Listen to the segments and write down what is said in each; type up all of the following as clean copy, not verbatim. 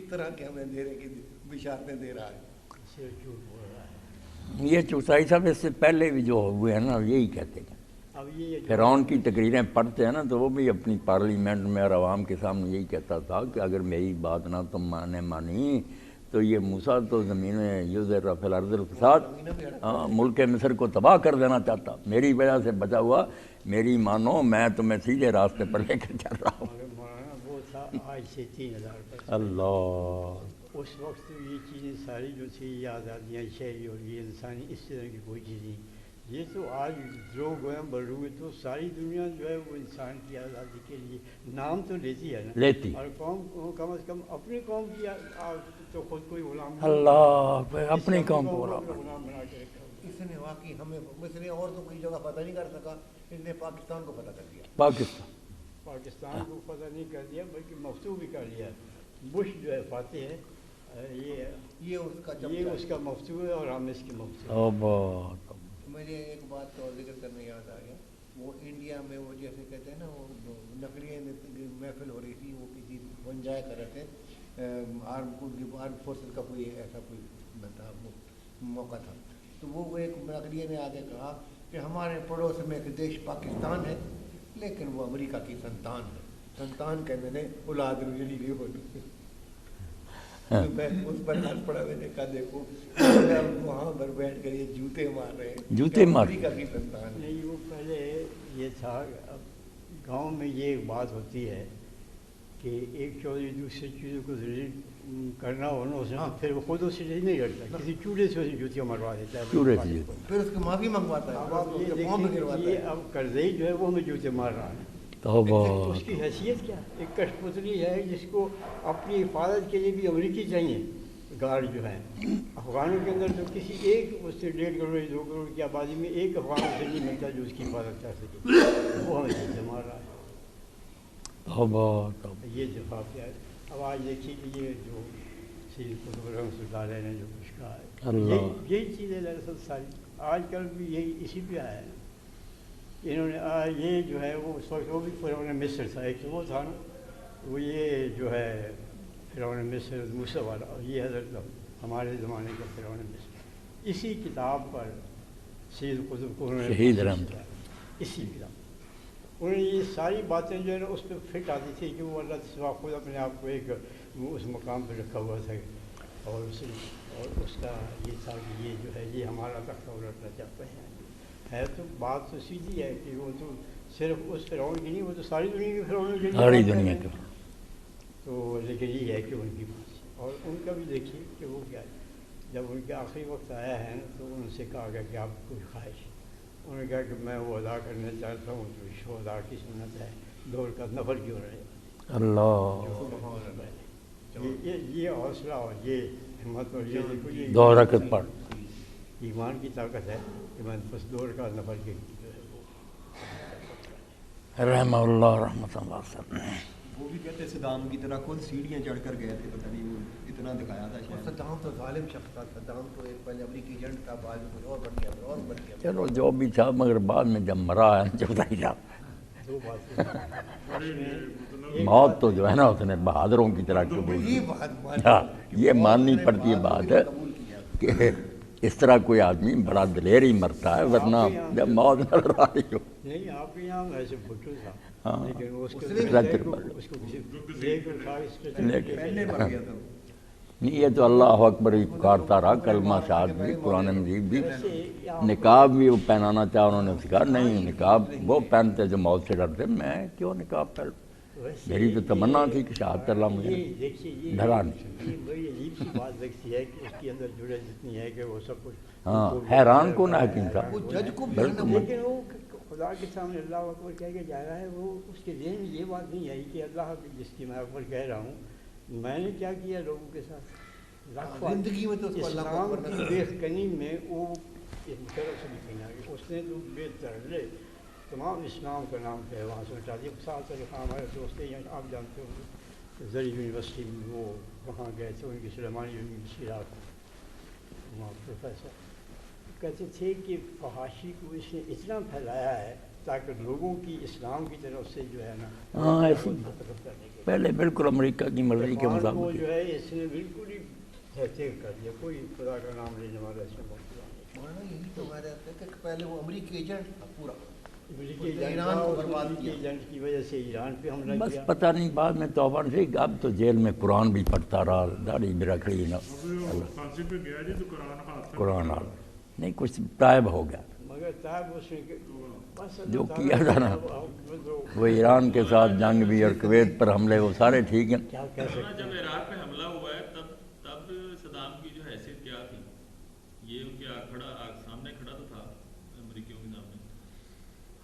طرح کے ہمیں اندھیرے کی بشارتیں دے رہا ہے. یہ چوسائی صاحب اس سے پہلے بھی جو ہوئے ہیں نا یہی کہتے ہیں. فرعون کی تقریریں پڑھتے ہیں نا تو وہ بھی اپنی پارلیمنٹ میں اور عوام کے سامنے یہی کہتا تھا کہ اگر میری بات نہ تم مانی تو یہ موسیٰ تو زمین یضر فی الارض الفساد ملک مصر کو تباہ کر دینا چاہتا. میری وجہ سے بچا ہوا، میری مانو، میں تمہیں سیدھے راستے پر لے کر چل رہا ہوں. وہ تھا آج سے 3000 اللہ. اس وقت یہ چیزیں ساری جو تھی یہ آزادیاں شہری اور یہ انسانی اس طرح کی کوئی چیز نہیں. یہ تو آج جو گویا بڑھ ہوئے تو ساری دنیا جو ہے وہ انسان کی آزادی کے لیے نام تو لیتی ہے نا، لیتی، اور قوم کم از کم اپنی قوم کی تو خود کوئی غلام اللہ اپنی قوم کو غلام بنا کے رکھا. اس نے واقعی ہمیں مصر اور تو کوئی جگہ فتح نہیں کر سکا، اس نے پاکستان کو فتح کر دیا. پاکستان کو فتح نہیں کر دیا بلکہ مفتوح بھی کر لیا. بش جو ہے فاتح ہے، یہ اس کا مفتوح ہے اور ہم اس کے مفتوح. مجھے ایک بات کا اور ذکر کرنے یاد آ گیا. وہ انڈیا میں وہ جیسے کہتے ہیں نا وہ نقلیہ محفل ہو رہی تھی، وہ کسی بن جایا کر رہے تھے، آرم فورسز کا کوئی ایسا کوئی تھا موقع تھا. تو وہ ایک نقلیہ نے آگے کہا کہ ہمارے پڑوس میں ایک دیش پاکستان ہے لیکن وہ امریکہ کی سنتان ہے. سنتان کہنے نے اولاد رویلی نہیں ہوتی. میں اس پر ہاتھ پڑا، میں نے کہا دیکھو وہاں پر بیٹھ کر یہ جوتے مار رہے ہیں، جوتے مار امریکہ کی سنتان. نہیں، وہ پہلے یہ تھا. اب گاؤں میں یہ ایک بات ہوتی ہے کہ ایک چودھری دوسرے چیزوں کو کرنا ہو نا، پھر وہ خود اسے نہیں کرتا، کسی چولہے سے اسے جوتیاں مروا دیتا ہے، پھر اس کی معافی منگواتا ہے. یہ اب کرزئی جو ہے وہ ہمیں جوتے مار رہا ہے. اس کی حیثیت کیا؟ ایک کش پتلی ہے جس کو اپنی حفاظت کے لیے بھی امریکی چاہیے گارڈ جو ہے. افغانوں کے اندر تو کسی ایک اس سے 1.5 کروڑ 2 کروڑ کی آبادی میں ایک افغان سے نہیں ملتا جو اس کی حفاظت کر سکے، وہ ہمیں جوتے مار رہا ہے. یہ دفاع کیا ہے. اب آج دیکھیے کہ یہ جو سید قطب رحمۃ اللہ علیہ نے جو کچھ کہا ہے، یہی چیزیں دراصل ساری آج کل بھی یہی اسی پہ آیا ہے. انہوں نے یہ جو ہے وہ اس وقت وہ بھی فرعون مصر تھا، ایک وہ تھا نا، وہ یہ جو ہے فرعون مصر موسیٰ والا، اور یہ حضرت ہمارے زمانے کا فرعون مصر. اسی کتاب پر سید قطب کو شہید رحمت اسی کتاب انہوں نے یہ ساری باتیں جو ہے نا اس پہ فٹ آتی تھی کہ وہ اللہ سوا خود اپنے آپ کو ایک اس مقام پہ رکھا ہوا تھا، اور اس کا یہ تھا کہ یہ جو ہے یہ ہمارا تختہ الٹنا چاہتے ہیں. ہے تو بات تو سیدھی ہے کہ وہ تو صرف اس فرعون کی نہیں، وہ تو ساری دنیا کے فرعون کی، ساری دنیا کے. تو لیکن یہ ہے کہ ان کی بات، اور ان کا بھی دیکھیے کہ وہ کیا ہے. جب ان کے آخری وقت آیا ہے نا تو ان سے کہا گیا کہ آپ کوئی خواہش. انہوں نے کہا کہ میں وہ ادا کرنا چاہتا ہوں جو شہداء کی سنت ہے، 2 رکعت نفل کیوں رہے. اللہ، یہ حوصلہ اور یہ ہمت اور یہ دیکھو یہ 2 رکعت پڑھ، ایمان کی طاقت ہے کہ میں بس 2 رکعت نفل کی رحمہ اللہ رحمۃ اللہ صاحب. وہ بھی کہتے صدام کی طرح خود سیڑھیاں چڑھ کر گئے تھے، پتہ نہیں اتنا دکھایا تھا شاید. صدام تو ظالم شخص تھا. صدام تو ایک پہلے امریکی ایجنٹ تھا، بعد میں کچھ اور بن گیا، اور بن گیا. چلو جو بھی تھا، مگر بعد میں جب مرا ہے چوتھائی صاحب موت تو جو ہے نا اس نے بہادروں کی طرح قبول. ہاں، یہ ماننی پڑتی ہے بات کہ اس طرح کوئی آدمی بڑا دلیر ہی مرتا ہے، ورنہ جب موت نظر آ رہی ہو. نہیں، آپ کے یہاں ایسے بھٹو تھا، ہاں، لیکن اس کو نہیں، یہ تو اللہ اکبر ہی پکارتا رہا، کلمہ شہادت بھی، قرآن مجید بھی. نقاب بھی وہ پہنانا چاہا، انہوں نے سکھا نہیں، نقاب وہ پہنتے جو موت سے ڈرتے، میں کیوں نقاب پہن. میری تو تمنا تھی کہ شہادت اللہ مجھے ڈرا نہیں. بڑی عجیب سی بات لگتی ہے کہ اس کے اندر جڑے جتنی ہے کہ وہ سب کچھ. ہاں، حیران کون حکیم تھا، لیکن وہ خدا کے سامنے اللہ اکبر کہہ کے جا رہا ہے. وہ اس کے ذہن میں یہ بات نہیں آئی کہ اللہ جس کی میں اکبر کہہ رہا ہوں، میں نے کیا کیا لوگوں کے ساتھ. زندگی میں تو اسلام کی بے کنی میں وہ ایک طرف سے بھی کہیں اس نے تو بے ترلے تمام اسلام کا نام کہے وہاں سے اٹھا دیا. ساتھ ہمارے دوست ہیں، آپ جانتے ہوں زری یونیورسٹی میں وہ وہاں گئے تھے، ان کی سلیمانی یونیورسٹی وہاں پروفیسر کہتے تھے کہ فحاشی کو اس نے اتنا پھیلایا ہے تاکہ لوگوں کی اسلام کی طرف سے جو ہے نا ہاں ایسی مترف کرنے کے پہلے بالکل امریکہ کی مرضی کے کو مطابق جو ہے اس نے بالکل ہی تحقیق کر دیا، کوئی خدا کا نام لینے والا اس میں موجود مولانا یہی تو ہمارے آتا ہے کہ پہلے وہ امریکی ایجنٹ تھا پورا، نہیں، ایران کو برباد کیا، ایجنٹ کی وجہ سے ایران پہ حملہ بس کیا۔ پتہ نہیں بعد میں توبہ نہیں، اب تو جیل میں قرآن بھی پڑھتا رہا، داڑھی بھی رکھ لی نا، پھانسی پہ گیا جی تو قرآن ہاتھ میں قرآن حال نہیں کچھ طائب ہو گیا، مگر تاب اس نے بس جو اللہ کیا تعالیٰ تھا نا تو وہ ایران کے ساتھ جنگ بھی اور کویت پر حملے وہ سارے ٹھیک ہیں۔ کیا کہہ مولانا سکتے جب ہیں۔ عراق پہ حملہ ہوا ہے تب صدام کی جو حیثیت کیا تھی؟ یہ ان کے سامنے کھڑا تو تھا امریکیوں کے سامنے،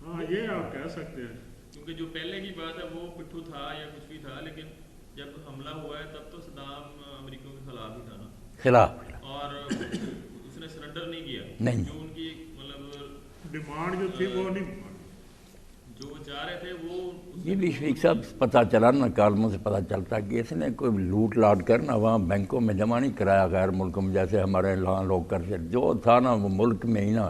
ہاں یہ آپ کہہ سکتے ہیں، کیونکہ جو پہلے کی بات ہے وہ پٹھو تھا یا کچھ بھی تھا، لیکن جب حملہ ہوا ہے تب تو صدام امریکیوں کے خلاف ہی تھا نا، خلاف اور اس نے سرنڈر نہیں کیا، نہیں۔ جو ان کی مطلب ڈیمانڈ جو تھی وہ نہیں جو وہ چاہ رہے تھے وہ یہ بھی شفیق صاحب پتہ چلا نا، کالموں سے پتہ چلتا کہ اس نے کوئی لوٹ لاٹ کر نا وہاں بینکوں میں جمع نہیں کرایا غیر ملکوں میں جیسے ہمارے یہاں لوگ کرتے، جو تھا نا وہ ملک میں ہی نا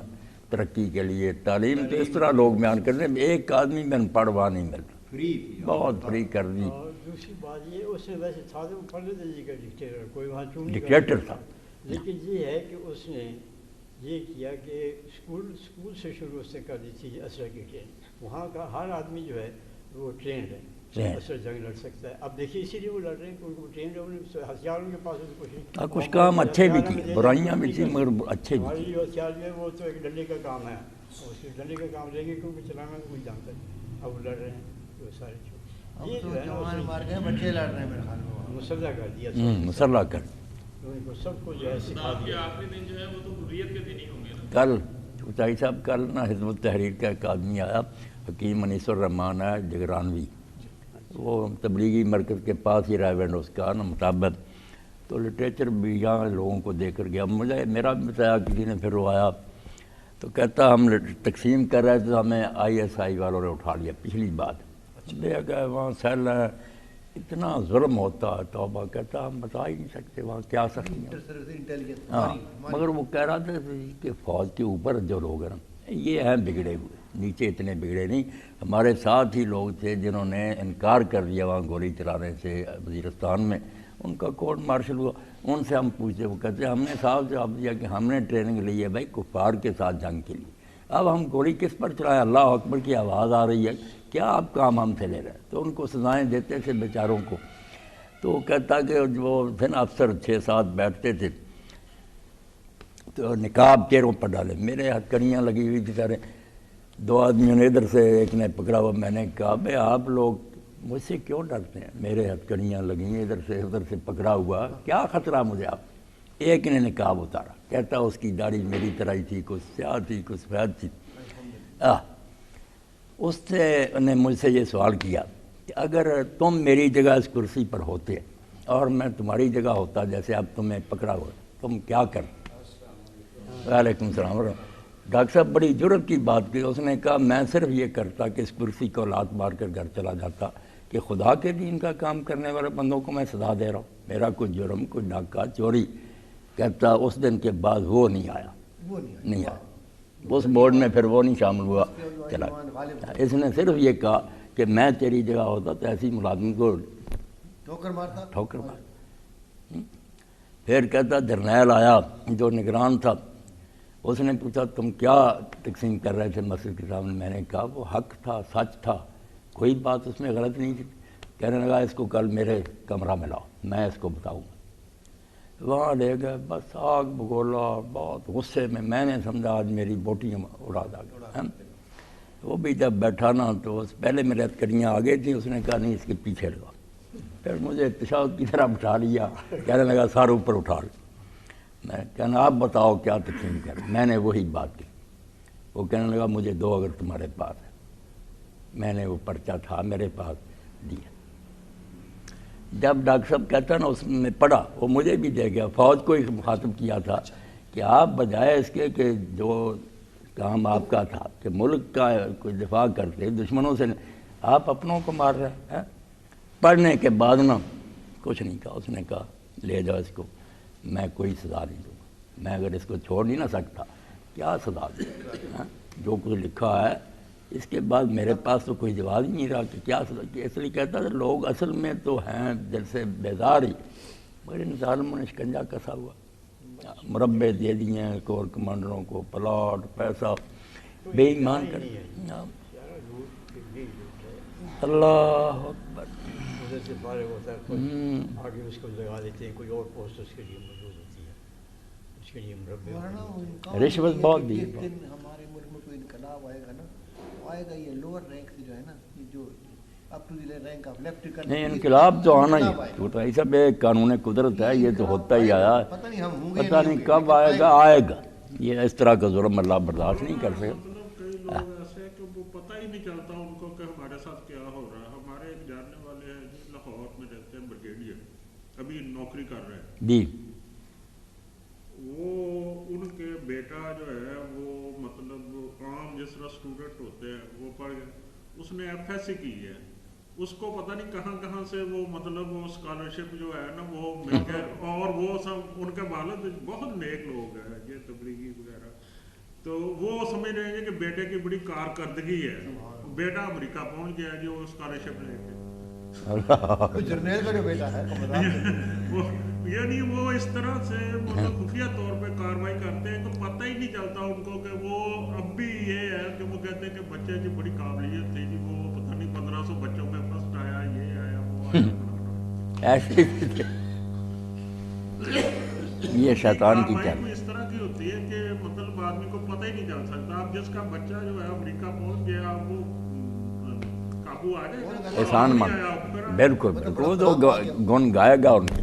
ترقی کے لیے تعلیم تو اس طرح لوگ بیان کرتے ہیں، ایک آدمی میں پڑھ وہاں نہیں ملتا، فری بہت فری کر دی، اور دوسری بات یہ اس نے ویسے تھا تو پڑھنے جی کا ڈکٹیٹر، کوئی وہاں چون نہیں ڈکٹیٹر تھا، لیکن یہ ہے کہ اس نے یہ کیا کہ اسکول سے شروع سے کر دی تھی اسرا کی ٹرین، وہاں کا ہر آدمی جو ہے وہ ٹرینڈ ہے، اسرا جنگ لڑ سکتا ہے۔ اب دیکھیے اسی لیے وہ لڑ رہے ہیں کہ ان کو ٹرینڈ ہے، ہتھیار ان کے پاس ہے تو کچھ نہیں، کچھ کام اچھے بھی کیے، برائیاں بھی تھیں مگر اچھے بھی ہمارے کیے۔ لیے ہتھیار جو ہے وہ تو ایک ڈنڈے کا کام ہے، اس کے ڈنڈے کا کام لیں گے کیونکہ چلانا تو کوئی جانتا نہیں، اب وہ لڑ رہے ہیں وہ سارے اب یہ تو جو ہے نا جوان مار گئے، بچے لڑ رہے ہیں میرے خیال میں وہاں۔ مسلح کر دیا مسلح کر ان کو سب کو جو ہے سکھا صدام کے دیا۔ آخری دن جو ہے وہ تو حریت کے دن ہی ہوں گے نا۔ کل چوچائی صاحب کل نا حزب التحریر کا ایک آدمی آیا، حکیم انیس الرحمان ہے جگرانوی، وہ تبلیغی مرکز کے پاس ہی ریونڈ اس کا نا مطابق، تو لٹریچر بھی یہاں لوگوں کو دے کر گیا، مجھے میرا بھی بتایا کسی نے، پھر وہ آیا تو کہتا ہم تقسیم کر رہے تھے تو ہمیں ISI والوں نے اٹھا لیا، پچھلی بات دے گئے وہاں سیل ہے، اتنا ظلم ہوتا ہے، توبہ، کہتا ہم بتا ہی نہیں سکتے وہاں کیا سختی ہے۔ ہاں مگر وہ کہہ رہا تھا کہ فوج کے اوپر جو لوگ ہیں نا یہ ہیں بگڑے ہوئے، نیچے اتنے بگڑے نہیں، ہمارے ساتھ ہی لوگ تھے جنہوں نے انکار کر دیا وہاں گولی چلانے سے وزیرستان میں، ان کا کورٹ مارشل ہوا، ان سے ہم پوچھتے، وہ کہتے ہم نے صاحب جواب دیا کہ ہم نے ٹریننگ لی ہے بھائی کفار کے ساتھ جنگ کے لیے، اب ہم گولی کس پر چلائیں، اللہ اکبر کی آواز آ رہی ہے، کیا آپ کام ہم سے لے رہے ہیں، تو ان کو سزائیں دیتے تھے بیچاروں کو۔ تو وہ کہتا کہ جو تھے نا افسر 6-7 بیٹھتے تھے تو نقاب چہروں پر ڈالے، میرے ہتھکڑیاں لگی ہوئی تھی سارے، 2 آدمیوں نے ادھر سے ایک نے پکڑا ہوا، میں نے کہا بھائی آپ لوگ مجھ سے کیوں ڈرتے ہیں، میرے ہتھکڑیاں لگی ہیں ادھر سے پکڑا ہوا، کیا خطرہ مجھے آپ، ایک نے نقاب اتارا، کہتا اس کی داڑھی میری طرح ہی تھی، کچھ سیاہ تھی کچھ سفید تھی، اس نے مجھ سے یہ سوال کیا کہ اگر تم میری جگہ اس کرسی پر ہوتے اور میں تمہاری جگہ ہوتا، جیسے اب تمہیں پکڑا ہوا، تم کیا کرتے؟ وعلیکم السلام ورحمۃ۔ ڈاکٹر صاحب بڑی جرت کی بات کی، اس نے کہا میں صرف یہ کرتا کہ اس کرسی کو لات مار کر گھر چلا جاتا کہ خدا کے دین کا کام کرنے والے بندوں کو میں سزا دے رہا ہوں، میرا کوئی جرم، کوئی ڈاکہ چوری۔ کہتا اس دن کے بعد وہ نہیں آیا، نہیں آیا اس بورڈ میں، پھر وہ نہیں شامل ہوا، چلا۔ اس نے صرف یہ کہا کہ میں تیری جگہ ہوتا تو ایسی ملازم کو ٹھوکر مار۔ پھر کہتا جرنیل آیا جو نگران تھا، اس نے پوچھا تم کیا تقسیم کر رہے تھے مسجد کے سامنے، میں نے کہا وہ حق تھا، سچ تھا، کوئی بات اس میں غلط نہیں تھی۔ کہنے لگا اس کو کل میرے کمرہ میں لاؤ، میں اس کو بتاؤں گا۔ وہاں لے گئے، بس آگ بگولا، بہت غصے میں نے سمجھا آج میری بوٹیاں اڑا دا گیا۔ وہ بھی جب بیٹھا نا تو پہلے میرے ہتھکڑیاں آ گئی تھیں، اس نے کہا نہیں اس کے پیچھے لگا، پھر مجھے تشہد کی طرح بٹھا لیا، کہنے لگا سارے اوپر اٹھا لیا۔ میں کہنا آپ بتاؤ کیا تقسیم کر، میں نے وہی بات کی۔ وہ کہنے لگا مجھے دو اگر تمہارے پاس ہے۔ میں نے وہ پرچہ تھا میرے پاس دیا۔ جب ڈاکٹر صاحب کہتا نا اس میں پڑھا، وہ مجھے بھی دے گیا، فوج کو ہی مخاطب کیا تھا کہ آپ بجائے اس کے کہ جو کام آپ کا تھا کہ ملک کا کوئی دفاع کرتے دشمنوں سے، آپ اپنوں کو مار رہے ہیں۔ پڑھنے کے بعد نا کچھ نہیں کہا، اس نے کہا لے جاؤ اس کو، میں کوئی سزا نہیں دوں گا، میں اگر اس کو چھوڑ نہیں نہ سکتا کیا سزا دوں، جو کچھ لکھا ہے اس کے بعد میرے پاس تو کوئی جواب ہی نہیں رہا کہ کیا اس لیے کہتا تھا لوگ اصل میں تو ہیں دل سے بیدار ہی، مگر ان ظالموں نے شکنجا کسا ہوا، مربع دے دیے ہیں کور کمانڈروں کو، پلاٹ پیسہ، بے ایمان کر اللہ اکبر۔ ادھر سے فارغ ہوتا ہے کوئی آگے اس کو لگا دیتے ہیں، کوئی اور پوسٹ اس کے لیے موجود ہوتی ہے، اس کے لیے مربع رشوت بہت دی ہے۔ ایک دن ہمارے ملک میں کوئی انقلاب آئے گا نا، آئے گا یہ لوور رینک سے جو ہے نا، یہ جو up to the rank of lieutenant, نہیں انقلاب تو آنا ہی چھوٹا یہ سب ایک قانون قدرت ہے، یہ تو ہوتا ہی آیا ہے، پتہ نہیں ہم ہوں گے پتہ نہیں کب آئے گا یہ اس طرح کا ظلم اللہ برداشت نہیں کر سکتا۔ مطلب کئی لوگ ایسے ہیں کہ وہ پتہ ہی نہیں چلتا ان کو کہ ہمارے ساتھ کیا ہو رہا ہے۔ ہمارے ایک جاننے والے ہیں جی لاہور میں رہتے ہیں، بریگیڈیئر، ابھی نوکری کر رہے ہیں جی، وہ ان کے بیٹا جو ہے وہ مطلب عام جس طرح اسٹوڈنٹ ہوتے ہیں وہ پڑھ گئے، اس نے ایف ایس سی کی ہے، اس کو پتہ نہیں کہاں کہاں سے وہ مطلب وہ اسکالرشپ جو ہے نا وہ مل گئے، اور وہ سب ان کے والد بہت نیک لوگ ہیں یہ تبلیغی وغیرہ، تو وہ سمجھ رہے ہیں کہ بیٹے کی بڑی کارکردگی ہے، بیٹا امریکہ پہنچ گیا جی وہ اسکالرشپ لے کے، جرنیل کا جو بیٹا ہے یعنی وہ اس طرح سے مطلب خفیہ طور پہ کاروائی کرتے ہیں تو پتہ ہی نہیں چلتا ان کو کہ وہ اب بھی یہ ہے کہ وہ کہتے ہیں کہ بچے کی بڑی قابلیت تھی جی، وہ پتہ نہیں 1500 بچوں میں فرسٹ آیا، یہ آیا وہ آیا، ایسے یہ شیطان کی کاروائی اس طرح کی ہوتی ہے کہ مطلب آدمی کو پتہ ہی نہیں چل سکتا۔ اب جس کا بچہ جو ہے امریکہ پہنچ گیا وہ قابو آ جائے گا، احسان مان، بالکل بالکل وہ تو گن گائے گا ان کے